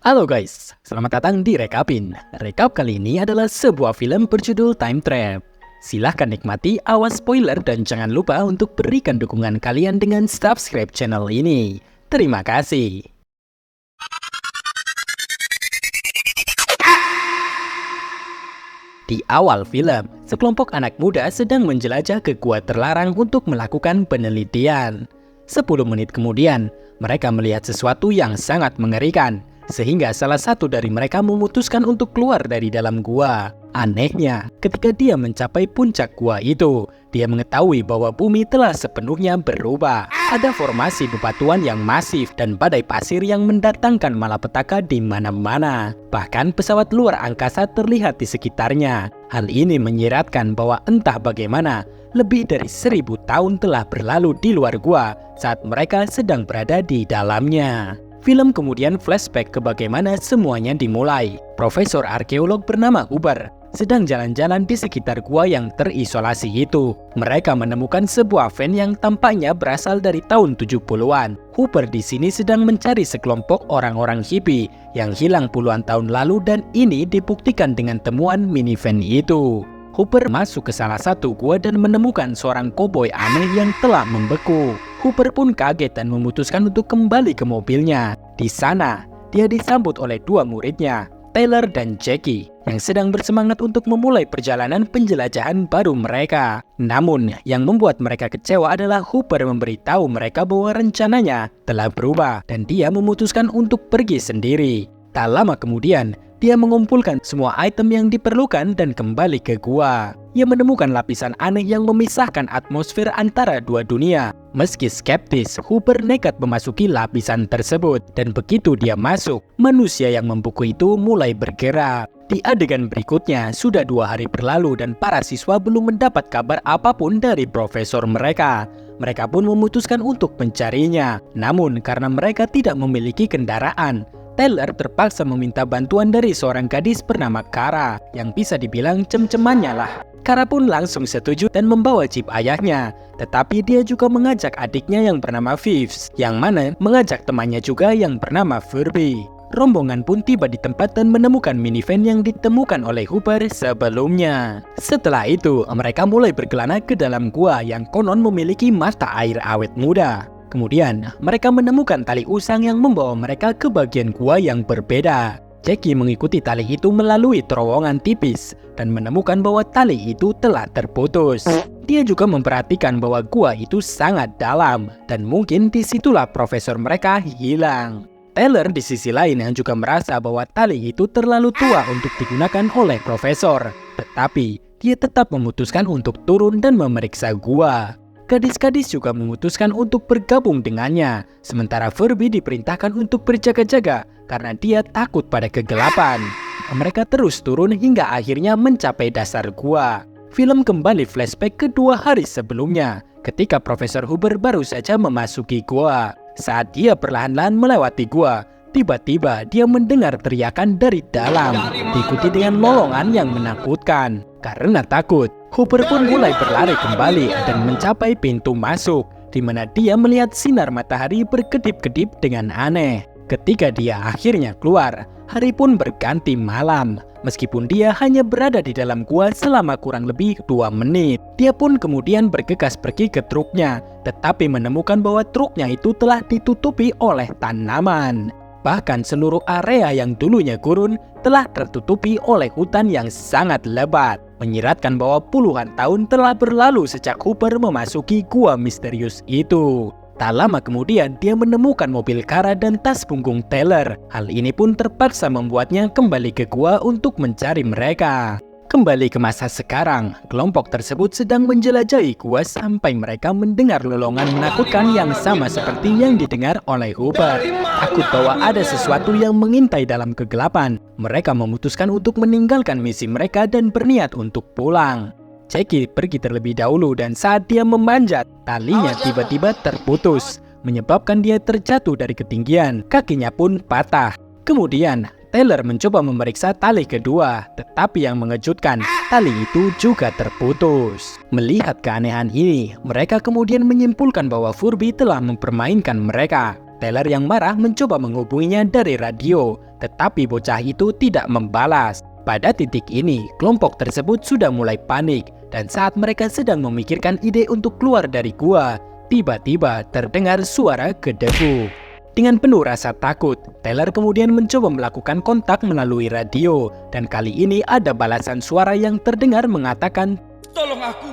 Halo guys, selamat datang di Rekapin. Rekap kali ini adalah sebuah film berjudul Time Trap. Silahkan nikmati, awas spoiler dan jangan lupa untuk berikan dukungan kalian dengan subscribe channel ini. Terima kasih. Di awal film, sekelompok anak muda sedang menjelajah ke gua terlarang untuk melakukan penelitian. 10 menit kemudian, mereka melihat sesuatu yang sangat mengerikan, sehingga salah satu dari mereka memutuskan untuk keluar dari dalam gua. Anehnya, ketika dia mencapai puncak gua itu, dia mengetahui bahwa bumi telah sepenuhnya berubah. Ada formasi bebatuan yang masif dan badai pasir yang mendatangkan malapetaka di mana-mana. Bahkan pesawat luar angkasa terlihat di sekitarnya. Hal ini menyiratkan bahwa entah bagaimana, lebih dari 1000 tahun telah berlalu di luar gua saat mereka sedang berada di dalamnya. Film kemudian flashback ke bagaimana semuanya dimulai. Profesor arkeolog bernama Huber sedang jalan-jalan di sekitar gua yang terisolasi itu. Mereka menemukan sebuah van yang tampaknya berasal dari tahun 70-an. Huber di sini sedang mencari sekelompok orang-orang hippie yang hilang puluhan tahun lalu dan ini dibuktikan dengan temuan minivan itu. Huber masuk ke salah satu gua dan menemukan seorang koboi aneh yang telah membeku. Huber pun kaget dan memutuskan untuk kembali ke mobilnya. Di sana, dia disambut oleh dua muridnya, Taylor dan Jackie, yang sedang bersemangat untuk memulai perjalanan penjelajahan baru mereka. Namun, yang membuat mereka kecewa adalah Huber memberitahu mereka bahwa rencananya telah berubah dan dia memutuskan untuk pergi sendiri. Tak lama kemudian, dia mengumpulkan semua item yang diperlukan dan kembali ke gua. Ia menemukan lapisan aneh yang memisahkan atmosfer antara dua dunia. Meski skeptis, Huber nekat memasuki lapisan tersebut. Dan begitu dia masuk, manusia yang membeku itu mulai bergerak. Di adegan berikutnya, sudah 2 hari berlalu dan para siswa belum mendapat kabar apapun dari profesor mereka. Mereka pun memutuskan untuk mencarinya. Namun karena mereka tidak memiliki kendaraan, Taylor terpaksa meminta bantuan dari seorang gadis bernama Kara yang bisa dibilang cem-cemannya lah. Kara pun langsung setuju dan membawa jeep ayahnya. Tetapi dia juga mengajak adiknya yang bernama Vives, yang mana mengajak temannya juga yang bernama Furby. Rombongan pun tiba di tempat dan menemukan minivan yang ditemukan oleh Huber sebelumnya. Setelah itu, mereka mulai berkelana ke dalam gua yang konon memiliki mata air awet muda. Kemudian, mereka menemukan tali usang yang membawa mereka ke bagian gua yang berbeda. Jackie mengikuti tali itu melalui terowongan tipis dan menemukan bahwa tali itu telah terputus. Dia juga memperhatikan bahwa gua itu sangat dalam dan mungkin disitulah profesor mereka hilang. Taylor di sisi lain yang juga merasa bahwa tali itu terlalu tua untuk digunakan oleh profesor. Tetapi, dia tetap memutuskan untuk turun dan memeriksa gua. Gadis-gadis juga memutuskan untuk bergabung dengannya, sementara Furby diperintahkan untuk berjaga-jaga karena dia takut pada kegelapan. Mereka terus turun hingga akhirnya mencapai dasar gua. Film kembali flashback ke 2 hari sebelumnya, ketika Profesor Huber baru saja memasuki gua. Saat dia perlahan-lahan melewati gua, tiba-tiba dia mendengar teriakan dari dalam, diikuti dengan lolongan yang menakutkan. Karena takut, Huber pun mulai berlari kembali dan mencapai pintu masuk, di mana dia melihat sinar matahari berkedip-kedip dengan aneh. Ketika dia akhirnya keluar, hari pun berganti malam. Meskipun dia hanya berada di dalam gua selama kurang lebih 2 menit. Dia pun kemudian bergegas pergi ke truknya, tetapi menemukan bahwa truknya itu telah ditutupi oleh tanaman. Bahkan seluruh area yang dulunya gurun telah tertutupi oleh hutan yang sangat lebat, menyiratkan bahwa puluhan tahun telah berlalu sejak Huber memasuki gua misterius itu. Tak lama kemudian dia menemukan mobil Kara dan tas punggung Taylor. Hal ini pun terpaksa membuatnya kembali ke gua untuk mencari mereka. Kembali ke masa sekarang, kelompok tersebut sedang menjelajahi gua sampai mereka mendengar lolongan menakutkan yang sama seperti yang didengar oleh Huber. Takut bahwa ada sesuatu yang mengintai dalam kegelapan, mereka memutuskan untuk meninggalkan misi mereka dan berniat untuk pulang. Jackie pergi terlebih dahulu dan saat dia memanjat, talinya tiba-tiba terputus, menyebabkan dia terjatuh dari ketinggian, kakinya pun patah. Kemudian, Taylor mencoba memeriksa tali kedua, tetapi yang mengejutkan, tali itu juga terputus. Melihat keanehan ini, mereka kemudian menyimpulkan bahwa Furby telah mempermainkan mereka. Taylor yang marah mencoba menghubunginya dari radio, tetapi bocah itu tidak membalas. Pada titik ini, kelompok tersebut sudah mulai panik, dan saat mereka sedang memikirkan ide untuk keluar dari gua, tiba-tiba terdengar suara gedebuk. Dengan penuh rasa takut, Taylor kemudian mencoba melakukan kontak melalui radio, dan kali ini ada balasan suara yang terdengar mengatakan, "Tolong aku!"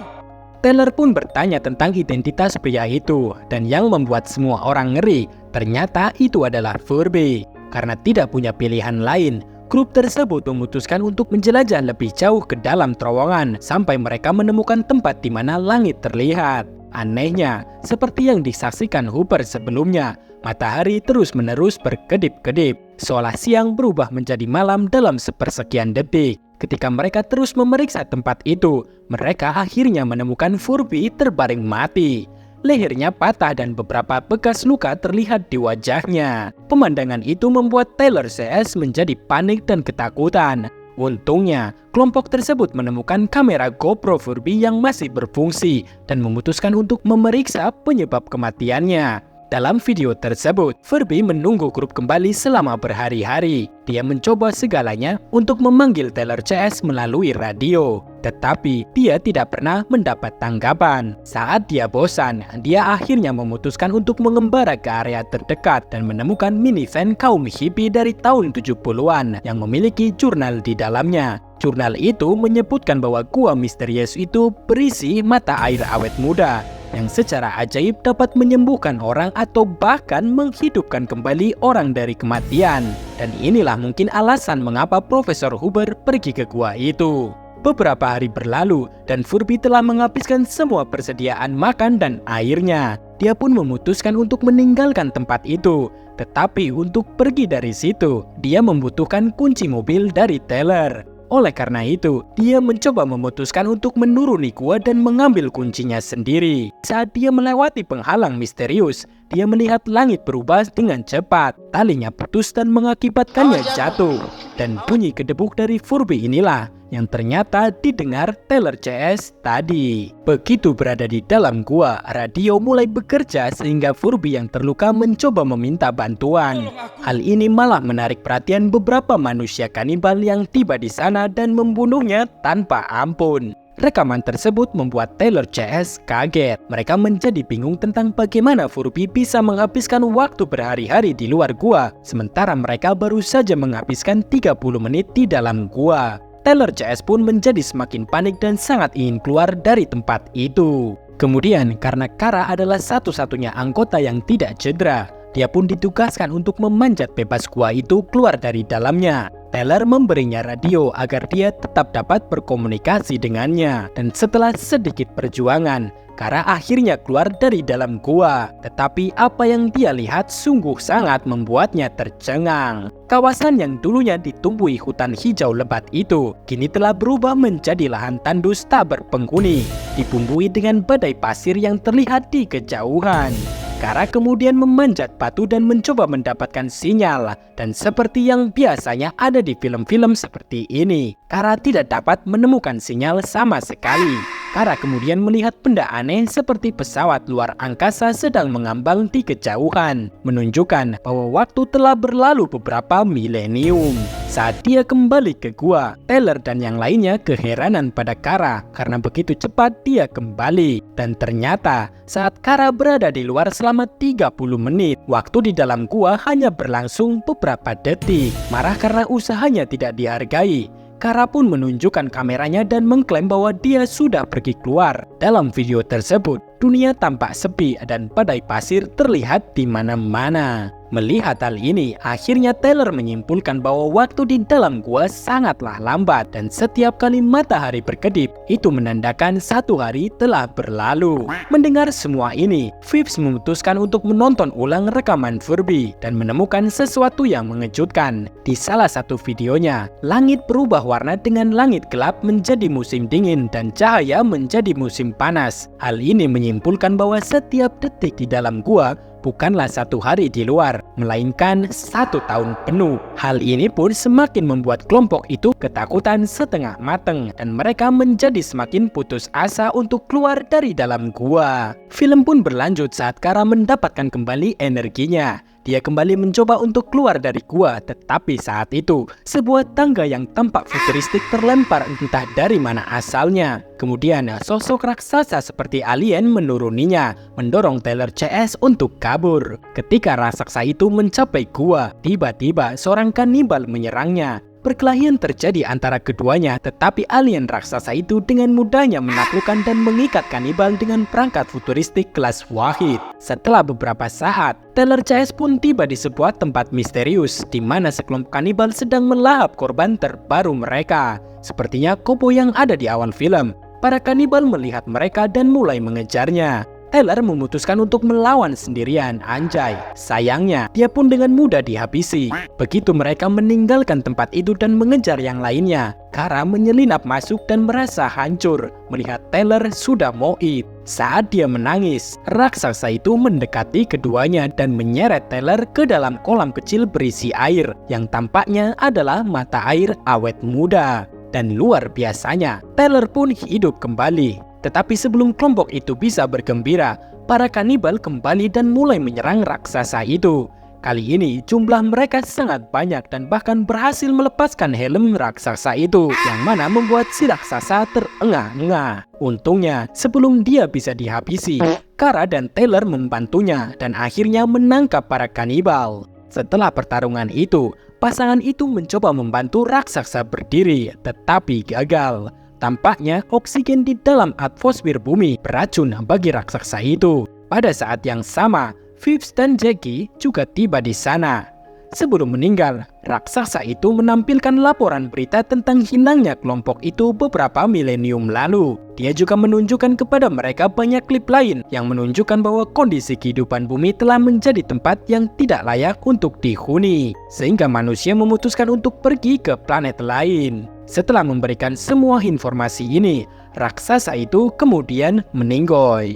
Taylor pun bertanya tentang identitas pria itu, dan yang membuat semua orang ngeri, ternyata itu adalah Furby. Karena tidak punya pilihan lain, grup tersebut memutuskan untuk menjelajah lebih jauh ke dalam terowongan sampai mereka menemukan tempat di mana langit terlihat. Anehnya, seperti yang disaksikan Hooper sebelumnya, matahari terus-menerus berkedip-kedip, seolah siang berubah menjadi malam dalam sepersekian detik. Ketika mereka terus memeriksa tempat itu, mereka akhirnya menemukan Furby terbaring mati. Lehernya patah dan beberapa bekas luka terlihat di wajahnya. Pemandangan itu membuat Taylor CS menjadi panik dan ketakutan. Untungnya, kelompok tersebut menemukan kamera GoPro Furby yang masih berfungsi dan memutuskan untuk memeriksa penyebab kematiannya. Dalam video tersebut, Furby menunggu grup kembali selama berhari-hari. Dia mencoba segalanya untuk memanggil Taylor CS melalui radio, tetapi dia tidak pernah mendapat tanggapan. Saat dia bosan, dia akhirnya memutuskan untuk mengembara ke area terdekat dan menemukan minivan kaum hippie dari tahun 70-an yang memiliki jurnal di dalamnya. Jurnal itu menyebutkan bahwa gua misterius itu berisi mata air awet muda yang secara ajaib dapat menyembuhkan orang atau bahkan menghidupkan kembali orang dari kematian. Dan inilah mungkin alasan mengapa Profesor Hooper pergi ke gua itu. Beberapa hari berlalu dan Furby telah menghabiskan semua persediaan makan dan airnya. Dia pun memutuskan untuk meninggalkan tempat itu. Tetapi untuk pergi dari situ, dia membutuhkan kunci mobil dari Taylor. Oleh karena itu, dia mencoba memutuskan untuk menuruni gua dan mengambil kuncinya sendiri. Saat dia melewati penghalang misterius, dia melihat langit berubah dengan cepat. Talinya putus dan mengakibatkannya jatuh. Dan bunyi gedebuk dari Furby inilah yang ternyata didengar Taylor CS tadi. Begitu berada di dalam gua, radio mulai bekerja sehingga Furby yang terluka mencoba meminta bantuan. Hal ini malah menarik perhatian beberapa manusia kanibal yang tiba di sana dan membunuhnya tanpa ampun. Rekaman tersebut membuat Taylor CS kaget. Mereka menjadi bingung tentang bagaimana Furby bisa menghabiskan waktu berhari-hari di luar gua, sementara mereka baru saja menghabiskan 30 menit di dalam gua. Taylor CS pun menjadi semakin panik dan sangat ingin keluar dari tempat itu. Kemudian, karena Kara adalah satu-satunya anggota yang tidak cedera, dia pun ditugaskan untuk memanjat bebas gua itu keluar dari dalamnya. Taylor memberinya radio agar dia tetap dapat berkomunikasi dengannya. Dan setelah sedikit perjuangan, Kara akhirnya keluar dari dalam gua. Tetapi apa yang dia lihat sungguh sangat membuatnya tercengang. Kawasan yang dulunya ditumbuhi hutan hijau lebat itu kini telah berubah menjadi lahan tandus tak berpenghuni, dibumbui dengan badai pasir yang terlihat di kejauhan. Kara kemudian memanjat batu dan mencoba mendapatkan sinyal. Dan seperti yang biasanya ada di film-film seperti ini, Kara tidak dapat menemukan sinyal sama sekali. Kara kemudian melihat benda aneh seperti pesawat luar angkasa sedang mengambang di kejauhan, menunjukkan bahwa waktu telah berlalu beberapa milenium. Saat dia kembali ke gua, Taylor dan yang lainnya keheranan pada Kara karena begitu cepat dia kembali. Dan ternyata saat Kara berada di luar selama 30 menit, waktu di dalam gua hanya berlangsung beberapa detik. Marah karena usahanya tidak dihargai, Kara pun menunjukkan kameranya dan mengklaim bahwa dia sudah pergi keluar. Dalam video tersebut, dunia tampak sepi dan badai pasir terlihat di mana-mana. Melihat hal ini, akhirnya Taylor menyimpulkan bahwa waktu di dalam gua sangatlah lambat dan setiap kali matahari berkedip, itu menandakan satu hari telah berlalu. Mendengar semua ini, Phipps memutuskan untuk menonton ulang rekaman Furby dan menemukan sesuatu yang mengejutkan. Di salah satu videonya, langit berubah warna dengan langit gelap menjadi musim dingin dan cahaya menjadi musim panas. Hal ini menyimpulkan bahwa setiap detik di dalam gua bukanlah satu hari di luar, melainkan 1 tahun penuh. Hal ini pun semakin membuat kelompok itu ketakutan setengah mateng dan mereka menjadi semakin putus asa untuk keluar dari dalam gua. Film pun berlanjut saat Kara mendapatkan kembali energinya. dia kembali mencoba untuk keluar dari gua, tetapi saat itu sebuah tangga yang tampak futuristik terlempar entah dari mana asalnya. Kemudian sosok raksasa seperti alien menuruninya, mendorong Tyler CS untuk kabur. Ketika raksasa itu mencapai gua, tiba-tiba seorang kanibal menyerangnya. Perkelahian terjadi antara keduanya, tetapi alien raksasa itu dengan mudahnya menaklukkan dan mengikat kanibal dengan perangkat futuristik kelas wahid. Setelah beberapa saat, Tyler CS pun tiba di sebuah tempat misterius, di mana sekelompok kanibal sedang melahap korban terbaru mereka. Sepertinya Kobo yang ada di awal film. Para kanibal melihat mereka dan mulai mengejarnya. Tyler memutuskan untuk melawan sendirian, anjay. Sayangnya, dia pun dengan mudah dihabisi. Begitu mereka meninggalkan tempat itu dan mengejar yang lainnya, Kara menyelinap masuk dan merasa hancur melihat Tyler sudah moid. Saat dia menangis, raksasa itu mendekati keduanya dan menyeret Tyler ke dalam kolam kecil berisi air, yang tampaknya adalah mata air awet muda. Dan luar biasanya, Tyler pun hidup kembali. Tetapi sebelum kelompok itu bisa bergembira, para kanibal kembali dan mulai menyerang raksasa itu. Kali ini jumlah mereka sangat banyak dan bahkan berhasil melepaskan helm raksasa itu, yang mana membuat si raksasa terengah-engah. Untungnya, sebelum dia bisa dihabisi, Kara dan Tyler membantunya dan akhirnya menangkap para kanibal. Setelah pertarungan itu, pasangan itu mencoba membantu raksasa berdiri, tetapi gagal. Tampaknya oksigen di dalam atmosfer bumi beracun bagi raksasa itu. Pada saat yang sama, Phipps dan Jackie juga tiba di sana. Sebelum meninggal, raksasa itu menampilkan laporan berita tentang hilangnya kelompok itu beberapa milenium lalu. Dia juga menunjukkan kepada mereka banyak klip lain yang menunjukkan bahwa kondisi kehidupan bumi telah menjadi tempat yang tidak layak untuk dihuni, sehingga manusia memutuskan untuk pergi ke planet lain. Setelah memberikan semua informasi ini, raksasa itu kemudian meninggoy.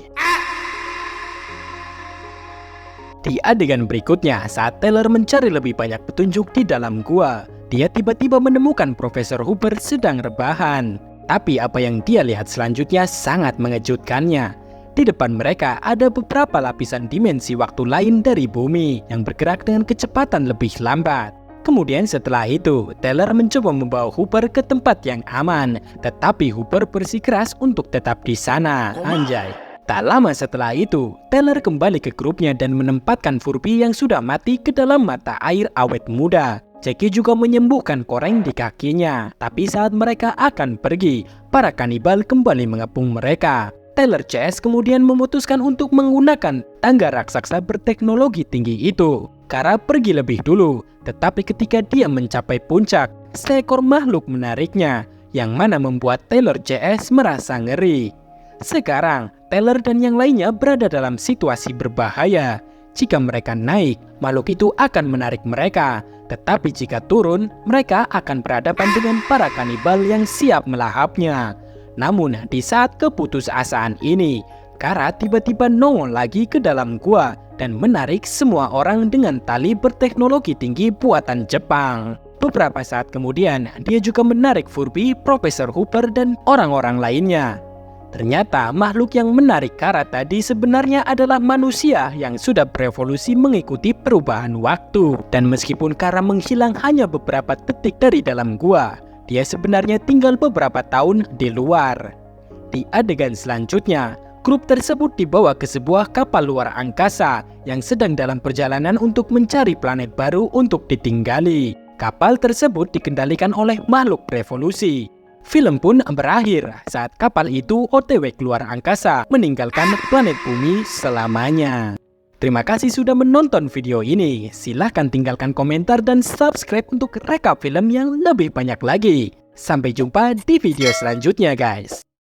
Di adegan berikutnya, saat Tyler mencari lebih banyak petunjuk di dalam gua, dia tiba-tiba menemukan Profesor Hooper sedang rebahan. Tapi apa yang dia lihat selanjutnya sangat mengejutkannya. Di depan mereka ada beberapa lapisan dimensi waktu lain dari bumi yang bergerak dengan kecepatan lebih lambat. Kemudian setelah itu, Tyler mencoba membawa Hooper ke tempat yang aman, tetapi Hooper bersikeras untuk tetap di sana, anjay. Tak lama setelah itu, Tyler kembali ke grupnya dan menempatkan Furby yang sudah mati ke dalam mata air awet muda. Jackie juga menyembuhkan koreng di kakinya, tapi saat mereka akan pergi, para kanibal kembali mengepung mereka. Tyler CS kemudian memutuskan untuk menggunakan tangga raksasa berteknologi tinggi itu. Kara pergi lebih dulu, tetapi ketika dia mencapai puncak, seekor makhluk menariknya, yang mana membuat Tyler CS merasa ngeri. Sekarang, Tyler dan yang lainnya berada dalam situasi berbahaya. Jika mereka naik, makhluk itu akan menarik mereka, tetapi jika turun, mereka akan berhadapan dengan para kanibal yang siap melahapnya. Namun, di saat keputusasaan ini, Kara tiba-tiba nongol lagi ke dalam gua dan menarik semua orang dengan tali berteknologi tinggi buatan Jepang. Beberapa saat kemudian, dia juga menarik Furby, Profesor Hooper, dan orang-orang lainnya. Ternyata makhluk yang menarik Kara tadi sebenarnya adalah manusia yang sudah berevolusi mengikuti perubahan waktu. Dan meskipun Kara menghilang hanya beberapa detik dari dalam gua, dia sebenarnya tinggal beberapa tahun di luar. Di adegan selanjutnya, grup tersebut dibawa ke sebuah kapal luar angkasa yang sedang dalam perjalanan untuk mencari planet baru untuk ditinggali. Kapal tersebut dikendalikan oleh makhluk revolusi. Film pun berakhir saat kapal itu OTW keluar angkasa, meninggalkan planet bumi selamanya. Terima kasih sudah menonton video ini. Silahkan tinggalkan komentar dan subscribe untuk rekap film yang lebih banyak lagi. Sampai jumpa di video selanjutnya guys.